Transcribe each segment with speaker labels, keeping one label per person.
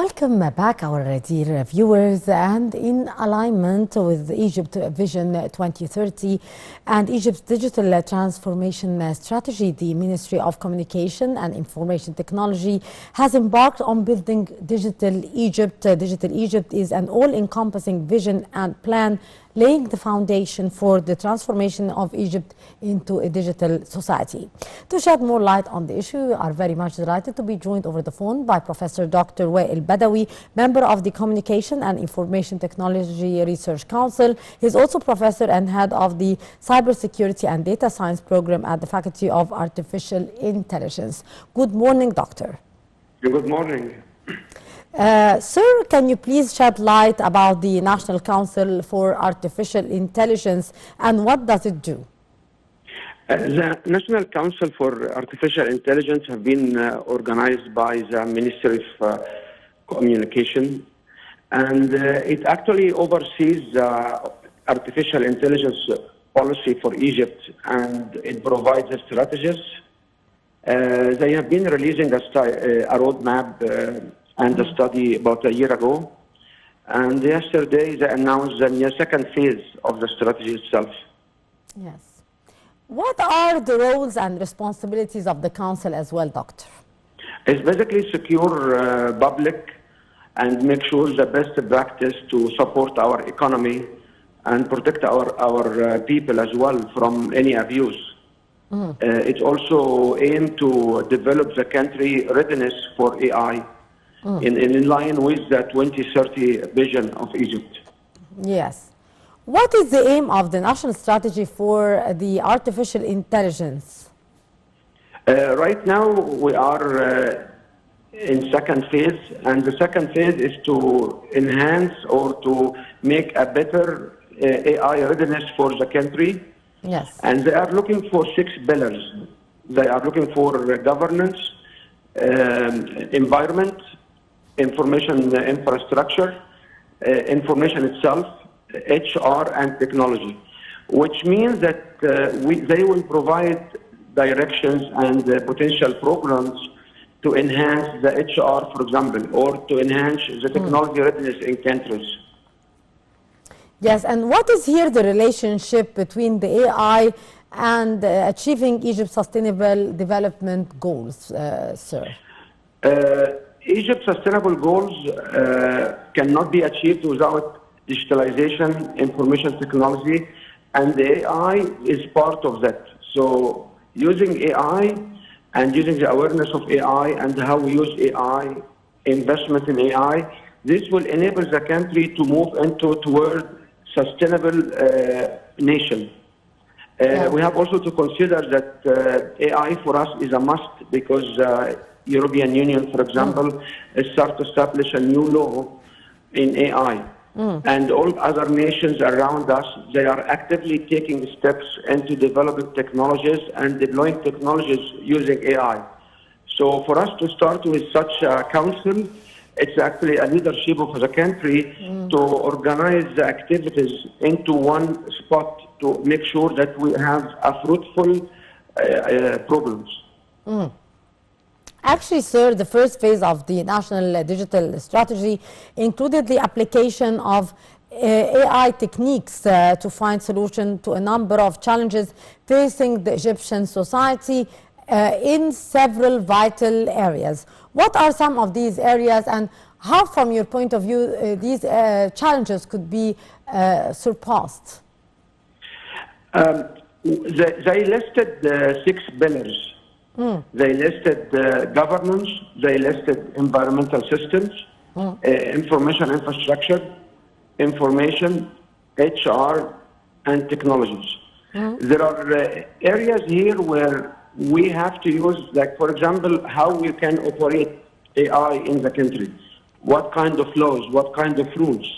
Speaker 1: Welcome back, our dear viewers, and in alignment with Egypt Vision 2030 and Egypt's digital transformation strategy, the Ministry of Communication and Information Technology has embarked on building Digital Egypt. Digital Egypt is an all-encompassing vision and plan laying the foundation for the transformation of Egypt into a digital society. To shed more light on the issue, we are very much delighted to be joined over the phone by Professor Dr. Wael Badawi, member of the Communication and Information Technology Research Council. He is also professor and head of the Cybersecurity and Data Science program at the Faculty of Artificial Intelligence. Good morning, Doctor.
Speaker 2: Good morning.
Speaker 1: Sir, can you please shed light about the National Council for Artificial Intelligence and what does it do?
Speaker 2: The National Council for Artificial Intelligence have been organized by the Ministry of Communication, and it actually oversees artificial intelligence policy for Egypt, and it provides the strategies. They have been releasing a roadmap and a study about a year ago. And yesterday they announced the second phase of the strategy itself.
Speaker 1: Yes. What are the roles and responsibilities of the council as well, Doctor?
Speaker 2: It's basically secure public and make sure the best practice to support our economy and protect our people as well from any abuse. It's also aimed to develop the country readiness for AI. In line with the 2030 vision of Egypt.
Speaker 1: Yes. What is the aim of the national strategy for the artificial intelligence?
Speaker 2: Right now we are in second phase, and the second phase is to enhance or to make a better AI readiness for the country.
Speaker 1: Yes.
Speaker 2: And they are looking for 6 pillars. They are looking for governance, environment, information infrastructure, information itself, HR, and technology, which means that they will provide directions and potential programs to enhance the HR, for example, or to enhance the technology readiness in countries.
Speaker 1: Yes, and what is here the relationship between the AI and achieving Egypt's sustainable development goals, sir?
Speaker 2: Egypt's sustainable goals cannot be achieved without digitalization, information technology, and the AI is part of that. So using AI and using the awareness of AI and how we use AI, investment in AI, this will enable the country to move toward sustainable nation. We have also to consider that AI for us is a must because European Union, for example, start to establish a new law in AI. And all other nations around us, they are actively taking steps into developing technologies and deploying technologies using AI. So for us to start with such a council, it's actually a leadership of the country to organize the activities into one spot to make sure that we have a fruitful programs.
Speaker 1: Actually, sir, the first phase of the national digital strategy included the application of AI techniques to find solutions to a number of challenges facing the Egyptian society in several vital areas. What are some of these areas, and how, from your point of view, these challenges could be surpassed?
Speaker 2: They listed 6 pillars. They listed governance, they listed environmental systems, information infrastructure, information, HR, and technologies. There are areas here where we have to use, like for example, how we can operate AI in the country. What kind of laws, what kind of rules.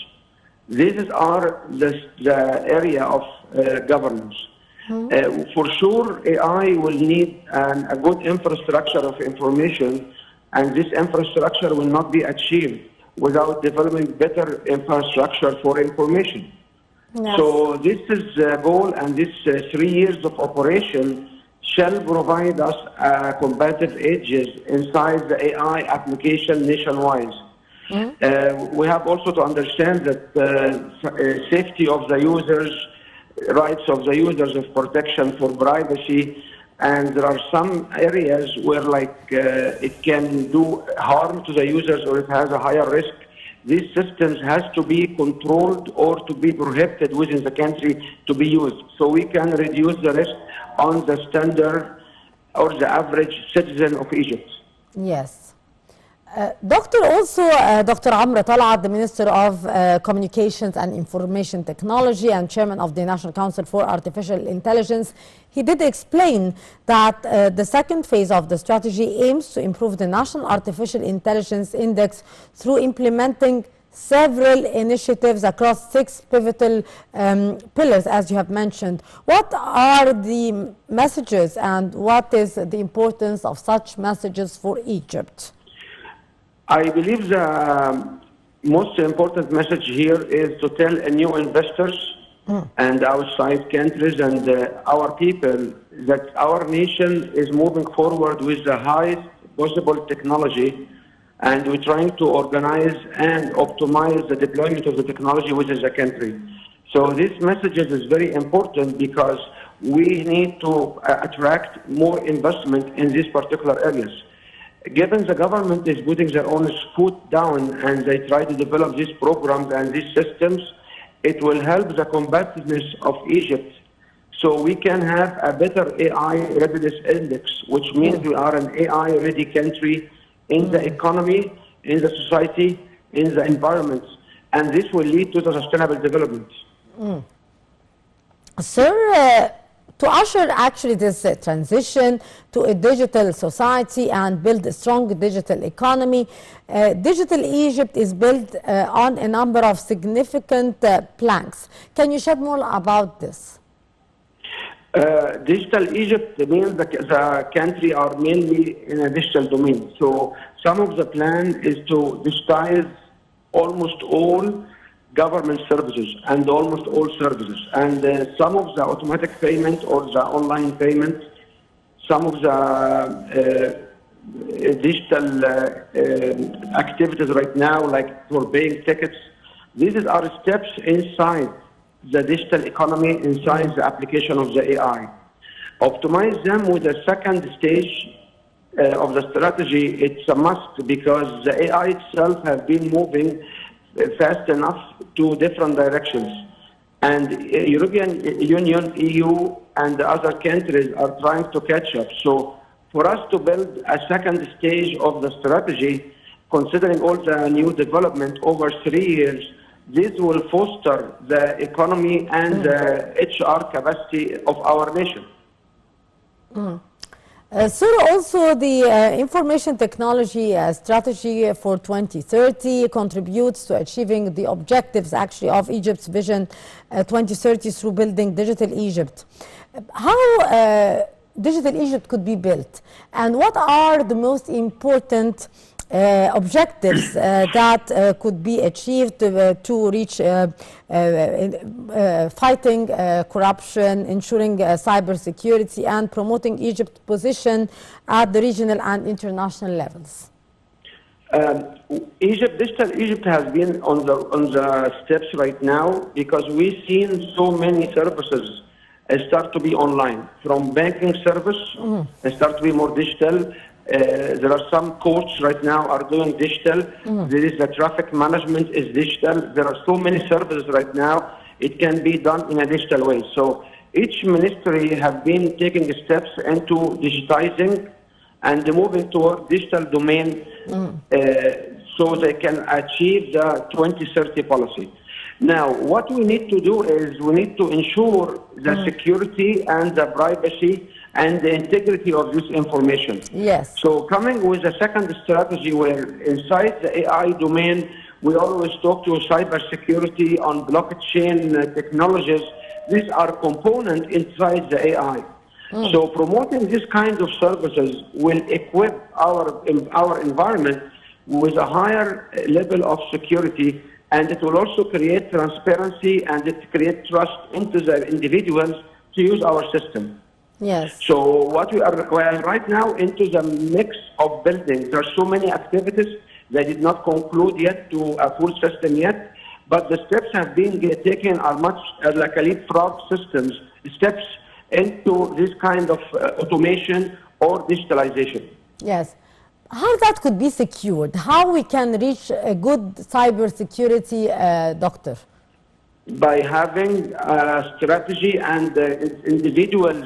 Speaker 2: These are the area of governance. For sure, AI will need a good infrastructure of information, and this infrastructure will not be achieved without developing better infrastructure for information.
Speaker 1: Yes.
Speaker 2: So this is the goal, and this 3 years of operation shall provide us competitive edges inside the AI application nationwide. We have also to understand that safety of the users, rights of the users of protection for privacy, and there are some areas where it can do harm to the users or it has a higher risk. These systems has to be controlled or to be prohibited within the country to be used. So we can reduce the risk on the standard or the average citizen of Egypt.
Speaker 1: Yes. Dr. Amr Talat, the Minister of Communications and Information Technology and Chairman of the National Council for Artificial Intelligence, he did explain that the second phase of the strategy aims to improve the National Artificial Intelligence Index through implementing several initiatives across 6 pivotal pillars, as you have mentioned. What are the messages and what is the importance of such messages for Egypt?
Speaker 2: I believe the most important message here is to tell new investors and outside countries and our people that our nation is moving forward with the highest possible technology, and we're trying to organize and optimize the deployment of the technology within the country. So this message is very important because we need to attract more investment in these particular areas. Given the government is putting their own foot down and they try to develop these programs and these systems, it will help the competitiveness of Egypt. So we can have a better AI readiness index, which means we are an AI ready country in the economy, in the society, in the environment. And this will lead to the sustainable development.
Speaker 1: Sir, to usher actually this transition to a digital society and build a strong digital economy, Digital Egypt is built on a number of significant planks. Can you shed more about this?
Speaker 2: Digital Egypt means the country are mainly in a digital domain. So some of the plan is to digitize almost all government services and almost all services. And some of the automatic payment or the online payment, some of the digital activities right now, like for paying tickets, these are steps inside the digital economy, inside the application of the AI. Optimize them with the second stage of the strategy. It's a must because the AI itself has been moving fast enough to different directions. And European Union, EU, and the other countries are trying to catch up. So for us to build a second stage of the strategy, considering all the new development over 3 years, this will foster the economy and the HR capacity of our nation.
Speaker 1: Sir, also the information technology strategy for 2030 contributes to achieving the objectives actually of Egypt's Vision 2030 through building Digital Egypt. How Digital Egypt could be built, and what are the most important objectives that could be achieved to reach fighting corruption, ensuring cybersecurity, and promoting Egypt's position at the regional and international levels?
Speaker 2: Digital Egypt has been on the steps right now because we've seen so many services start to be online, from banking service start to be more digital. There are some courts right now are doing digital. There is the traffic management is digital. There are so many services right now. It can be done in a digital way. So each ministry have been taking steps into digitizing and moving toward digital domain so they can achieve the 2030 policy. Now, what we need to do is we need to ensure the security and the privacy and the integrity of this information.
Speaker 1: Yes.
Speaker 2: So coming with a second strategy where inside the AI domain, we always talk to cybersecurity on blockchain technologies. These are components inside the AI. So promoting this kind of services will equip our environment with a higher level of security, and it will also create transparency and it create trust into the individuals to use our system.
Speaker 1: Yes.
Speaker 2: So what we are right now into the mix of building. There are so many activities. They did not conclude yet to a full system yet, but the steps have been taken are much like a leapfrog steps into this kind of automation or digitalization.
Speaker 1: Yes. How that could be secured? How we can reach a good cybersecurity, doctor?
Speaker 2: By having a strategy and individuals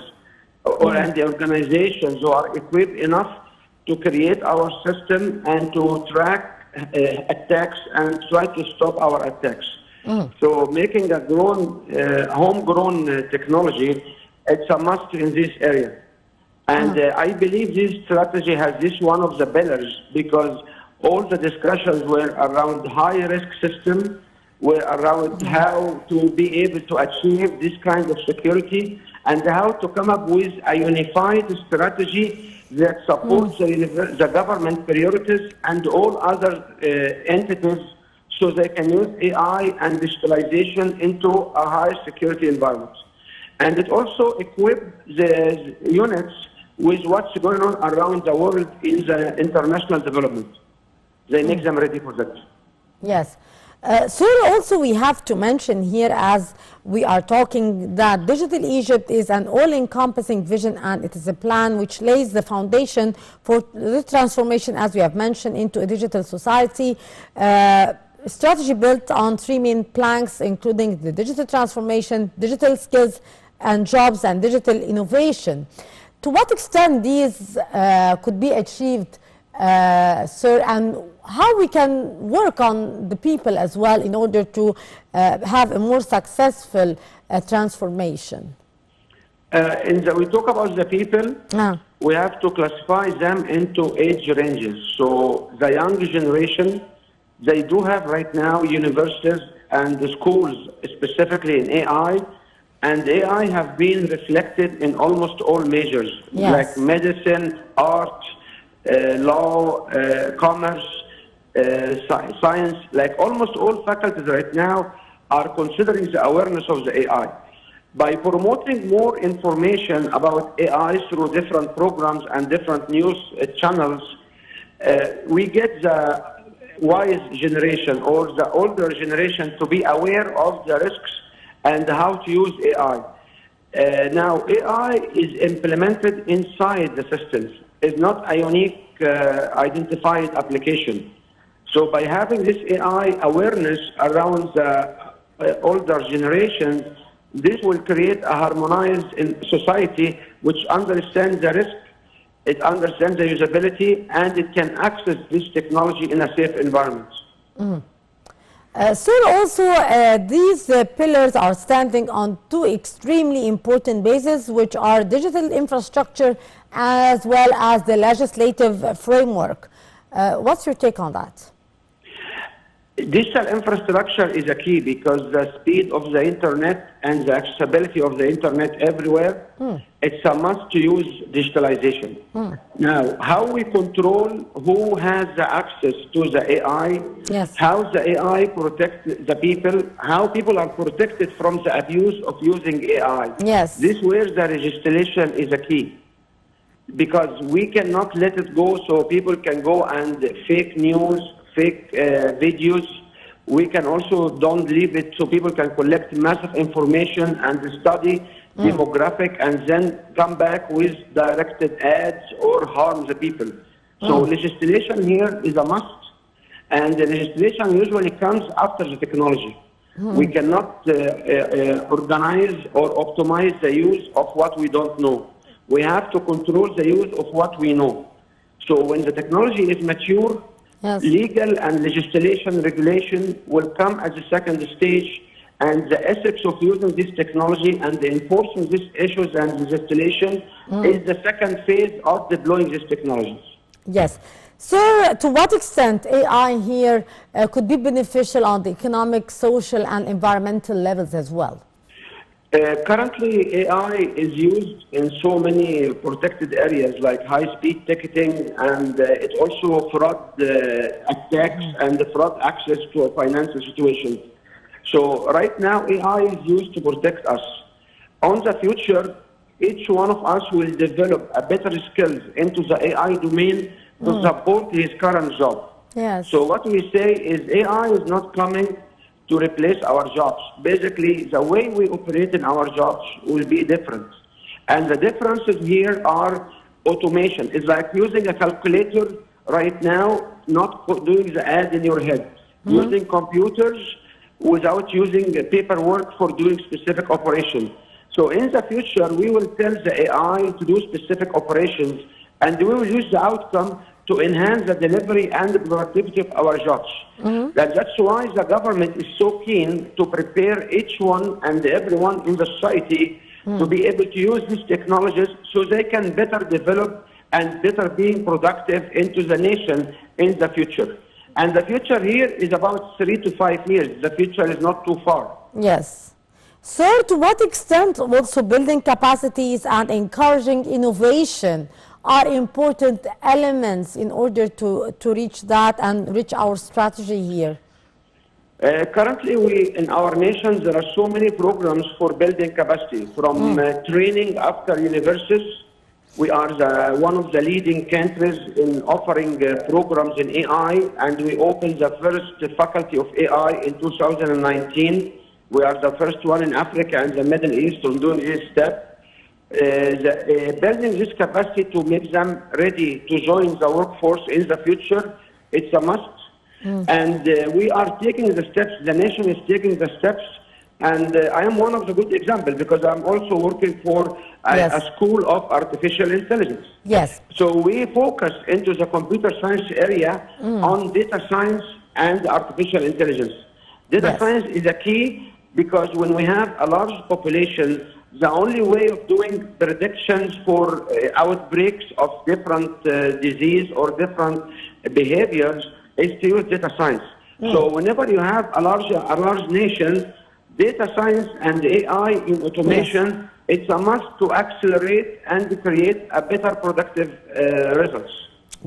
Speaker 2: and the organizations who are equipped enough to create our system and to track attacks and try to stop our attacks. So making a homegrown technology, it's a must in this area. And I believe this strategy has this one of the pillars because all the discussions were around high-risk system, were around how to be able to achieve this kind of security and how to come up with a unified strategy that supports the government priorities and all other entities so they can use AI and digitalization into a high security environment. And it also equips the units with what's going on around the world in the international development. They make them ready for that.
Speaker 1: Yes. Sir, also we have to mention here as we are talking that Digital Egypt is an all-encompassing vision and it is a plan which lays the foundation for the transformation, as we have mentioned, into a digital society. Strategy built on three main planks, including the digital transformation, digital skills and jobs, and digital innovation. To what extent these could be achieved, sir, and how we can work on the people as well in order to have a more successful transformation?
Speaker 2: We talk about the people, we have to classify them into age ranges. So the young generation, they do have right now universities and the schools, specifically in AI, and AI have been reflected in almost all majors, like medicine, art, law, commerce, science, like almost all faculties right now are considering the awareness of the AI. By promoting more information about AI through different programs and different news channels, we get the wise generation or the older generation to be aware of the risks and how to use AI. Now, AI is implemented inside the systems. It's not a unique identified application. So by having this AI awareness around the older generation, this will create a harmonized society which understands the risk, it understands the usability, and it can access this technology in a safe environment.
Speaker 1: Sir, also these pillars are standing on two extremely important bases, which are digital infrastructure as well as the legislative framework. What's your take on that?
Speaker 2: Digital infrastructure is a key because the speed of the internet and the accessibility of the internet everywhere, it's a must to use digitalization. Now, how we control who has the access to the AI, how the AI protects the people, how people are protected from the abuse of using AI. This where the legislation is a key. Because we cannot let it go so people can go and fake news, fake videos. We can also don't leave it so people can collect massive information and study demographic and then come back with directed ads or harm the people. So legislation here is a must, and the legislation usually comes after the technology. We cannot organize or optimize the use of what we don't know. We have to control the use of what we know. So when the technology is mature, legal and legislation regulation will come as a second stage, and the ethics of using this technology and enforcing these issues and legislation is the second phase of deploying these technologies.
Speaker 1: Yes. Sir, to what extent AI here could be beneficial on the economic, social, and environmental levels as well?
Speaker 2: Currently, AI is used in so many protected areas like high-speed ticketing, and it also fraud attacks and fraud access to a financial situation. So right now, AI is used to protect us. On the future, each one of us will develop a better skills into the AI domain to support his current job.
Speaker 1: Yes.
Speaker 2: So what we say is AI is not coming to replace our jobs. Basically, the way we operate in our jobs will be different. And the differences here are automation. It's like using a calculator right now, not doing the add in your head. Using computers without using paperwork for doing specific operations. So in the future, we will tell the AI to do specific operations, and we will use the outcome to enhance the delivery and the productivity of our jobs. That's why the government is so keen to prepare each one and everyone in the society to be able to use these technologies so they can better develop and better being productive into the nation in the future. And the future here is about 3 to 5 years. The future is not too far.
Speaker 1: Yes. So to what extent also building capacities and encouraging innovation are important elements in order to reach that and reach our strategy here?
Speaker 2: Currently, in our nation, there are so many programs for building capacity, from training after universities. We are one of the leading countries in offering programs in AI, and we opened the first faculty of AI in 2019. We are the first one in Africa and the Middle East on doing this step. Building this capacity to make them ready to join the workforce in the future, it's a must. And we are taking the steps, the nation is taking the steps, and I am one of the good examples because I'm also working for a school of artificial intelligence.
Speaker 1: Yes.
Speaker 2: So we focus into the computer science area on data science and artificial intelligence. Data science is a key because when we have a large population, the only way of doing predictions for outbreaks of different disease or different behaviors is to use data science. So whenever you have a large nation, data science and AI in automation, it's a must to accelerate and create a better productive results.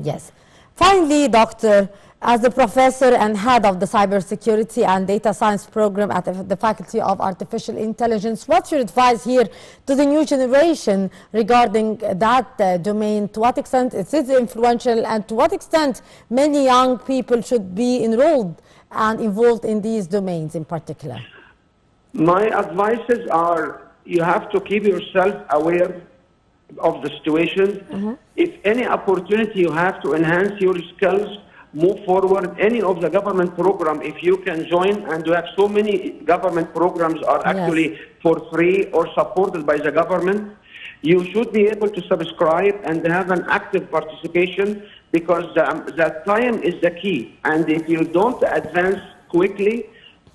Speaker 1: Yes. Finally, Doctor, as the professor and head of the cybersecurity and data science program at the Faculty of Artificial Intelligence, what's your advice here to the new generation regarding that domain? To what extent it is influential, and to what extent many young people should be enrolled and involved in these domains in particular?
Speaker 2: My advices are you have to keep yourself aware of the situation. If any opportunity you have to enhance your skills, move forward. Any of the government program, if you can join, and you have so many government programs are actually for free or supported by the government, you should be able to subscribe and have an active participation because the time is the key. And if you don't advance quickly,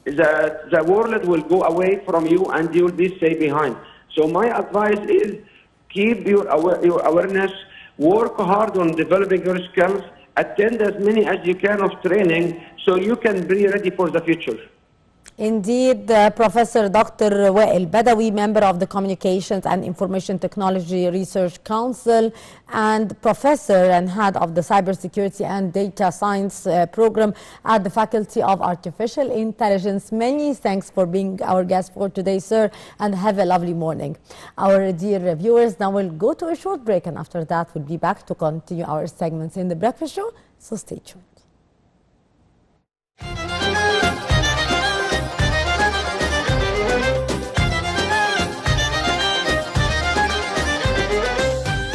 Speaker 2: the world will go away from you and you will be stay behind. So my advice is keep your awareness, work hard on developing your skills, attend as many as you can of training so you can be ready for the future.
Speaker 1: Indeed, Professor Dr. Wael Badawi, member of the Communications and Information Technology Research Council and professor and head of the Cybersecurity and Data Science program at the Faculty of Artificial Intelligence. Many thanks for being our guest for today, sir, and have a lovely morning. Our dear viewers, now we'll go to a short break, and after that we'll be back to continue our segments in the breakfast show, so stay tuned.